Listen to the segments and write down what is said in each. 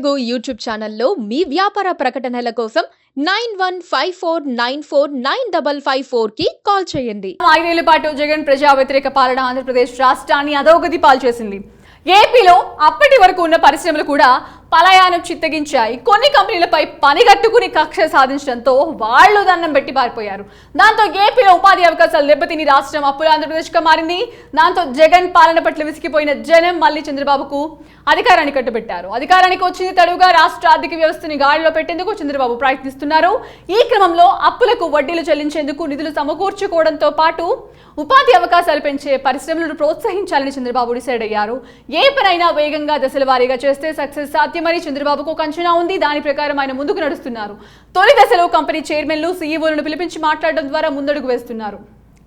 Telugu YouTube ఛానల్లో మీ వ్యాపార ప్రకటనల కోసం 9154949554కి కాల్ చేయండి. 5 ఏళ్ల పాటు జగన్ ప్రజా వ్యతిరేక పాలన ఆంధ్రప్రదేశ్ రాష్ట్రాన్ని అధోగతి పాల్చేసింది. ఏపీలో అప్పటి వరకు ఉన్న పరిశ్రమలు కూడా పలాయనం చిత్తగించాయి. కొన్ని కంపెనీలపై పనిగట్టుకుని కక్ష సాధించడంతో వాళ్లు దండం పెట్టి పారిపోయారు. దాంతో ఏపీలో ఉపాధి అవకాశాలు దెబ్బతిని రాష్ట్రం అప్పుల ఆంధ్రప్రదేశ్గా మారింది. దాంతో జగన్ పాలన పట్ల విసిగిపోయిన జనం మళ్లీ చంద్రబాబుకు అధికారాన్ని కట్టుబెట్టారు. అధికారానికి వచ్చింది తడుగా రాష్ట్ర ఆర్థిక వ్యవస్థని గాడిలో పెట్టేందుకు చంద్రబాబు ప్రయత్నిస్తున్నారు. ఈ క్రమంలో అప్పులకు వడ్డీలు చెల్లించేందుకు నిధులు సమకూర్చుకోవడంతో పాటు ఉపాధి అవకాశాలు పెంచే పరిశ్రమలను ప్రోత్సహించాలని చంద్రబాబు డిసైడ్ అయ్యారు. ఏ పనైనా వేగంగా దశల వారీగా చేస్తే సక్సెస్ సాధ్యమని చంద్రబాబుకు ఒక అంచనా ఉంది. దాని ప్రకారం ఆయన ముందుకు నడుస్తున్నారు. తొలి దశలో కంపెనీ చైర్మన్లు, సీఈఓలను పిలిపించి మాట్లాడడం ద్వారా ముందడుగు వేస్తున్నారు.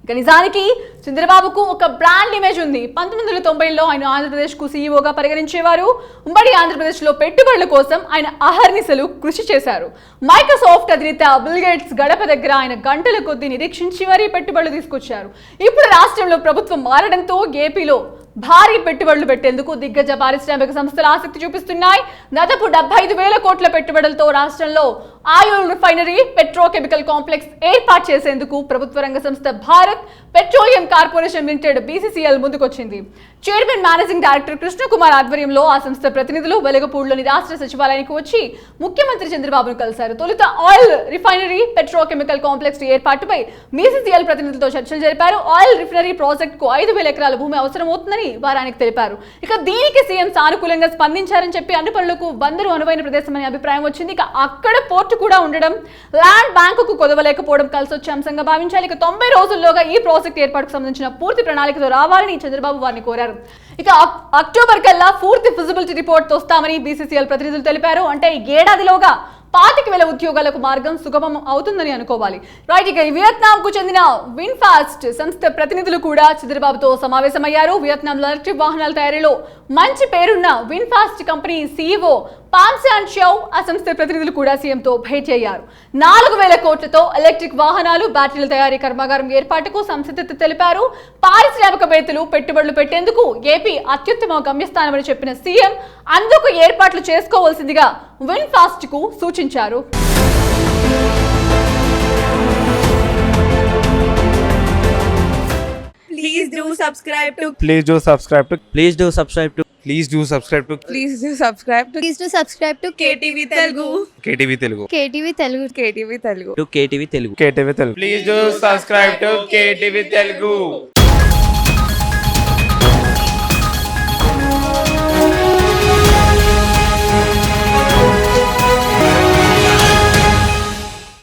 ఇక నిజానికి చంద్రబాబుకు ఒక బ్రాండ్ ఇమేజ్ ఉంది. 1990లో ఆయన ఆంధ్రప్రదేశ్కు సీఈఓగా పరిగణించేవారు. ఉమ్మడి ఆంధ్రప్రదేశ్లో పెట్టుబడుల కోసం ఆయన అహర్నిశలు కృషి చేశారు. మైక్రోసాఫ్ట్ అధినేత బిల్ గేట్స్ గడప దగ్గర ఆయన గంటల కొద్దీ నిరీక్షించి మరీ పెట్టుబడులు తీసుకొచ్చారు. ఇప్పుడు రాష్ట్రంలో ప్రభుత్వం మారడంతో ఏపీలో భారీ పెట్టుబడులు పెట్టేందుకు దిగ్గజ పారిశ్రామిక సంస్థలు ఆసక్తి చూపిస్తున్నాయి. దాదాపు 75,000 కోట్ల పెట్టుబడులతో రాష్ట్రంలో ఆయిల్ రిఫైనరీ, పెట్రోకెమికల్ కాంప్లెక్స్ ఏర్పాటు చేసేందుకు ప్రభుత్వ రంగ సంస్థ Bharat petroleum corporation limited BCCL ముందుకొచ్చింది. చైర్మన్, మేనేజింగ్ డైరెక్టర్ కృష్ణకుమార్ ఆధ్వర్యంలో ఆ సంస్థ ప్రతినిధులు వెలగపూడిలోని రాష్ట్ర సచివాలయానికి వచ్చి ముఖ్యమంత్రి చంద్రబాబును కలిశారు. తొలుత ఆయిల్ రిఫైనరీ, పెట్రోకెమికల్ కాంప్లెక్స్ ఏర్పాటుపై BCCL ప్రతినిధులతో చర్చలు జరిపారు. ఆయిల్ రిఫైనరీ ప్రాజెక్టుకు 5,000 ఎకరాల భూమి అవసరమవుతుందని వారానికి తెలిపారు. ఇక దీనికి సీఎం సానుకూలంగా స్పందించారని చెప్పి అన్ని పనులకు బందరు అనువైన ప్రదేశం అనే అభిప్రాయం వచ్చింది. ఇక అక్కడ పోర్టు కూడా ఉండడం, ల్యాండ్ బ్యాంకుకు కొదవలేకపోవడం కలిసి వచ్చే అంశంగా భావించాలి. ఇక 90 రోజుల్లోగా ఈ ప్రాజెక్ట్ ఏర్పాటుకు సంబంధించిన పూర్తి ప్రణాళికతో రావాలని చంద్రబాబు వారిని కోరారు. ఇక అక్టోబర్ కల్లా పూర్తి ఫిజిబిలిటీ రిపోర్ట్ వస్తామని BCCL ప్రతినిధులు తెలిపారు. అంటే ఏడాదిలోగా 25,000 ఉద్యోగాలకు మార్గం సుగమం అవుతుందని అనుకోవాలి. రైట్, ఇక వియత్నాంకు చెందిన విన్ఫాస్ట్ సంస్థ ప్రతినిధులు కూడా చంద్రబాబుతో సమావేశమయ్యారు. వియత్నాంలో ఎలక్ట్రిక్ వాహనాల తయారీలో మంచి పేరున్న విన్ఫాస్ట్ కంపెనీ CEO పామ్సాన్ షౌ ఆ సంస్థ ప్రతినిధులు కూడా సీఎంతో భేటీ అయ్యారు. 4,000 కోట్లతో ఎలక్ట్రిక్ వాహనాలు, బ్యాటరీల తయారీ కర్మాగారం ఏర్పాటుకు సంసిద్ధత తెలిపారు. పారిశ్రామికవేత్తలు పెట్టుబడులు పెట్టేందుకు ఏపీ అత్యుత్తమ గమ్యస్థానమని చెప్పిన సీఎం అందుకు ఏర్పాట్లు చేసుకోవాల్సిందిగా విన్ఫాస్ట్ కు సూచించారు. Please do subscribe to KTV Telugu. Please do subscribe to KTV Telugu.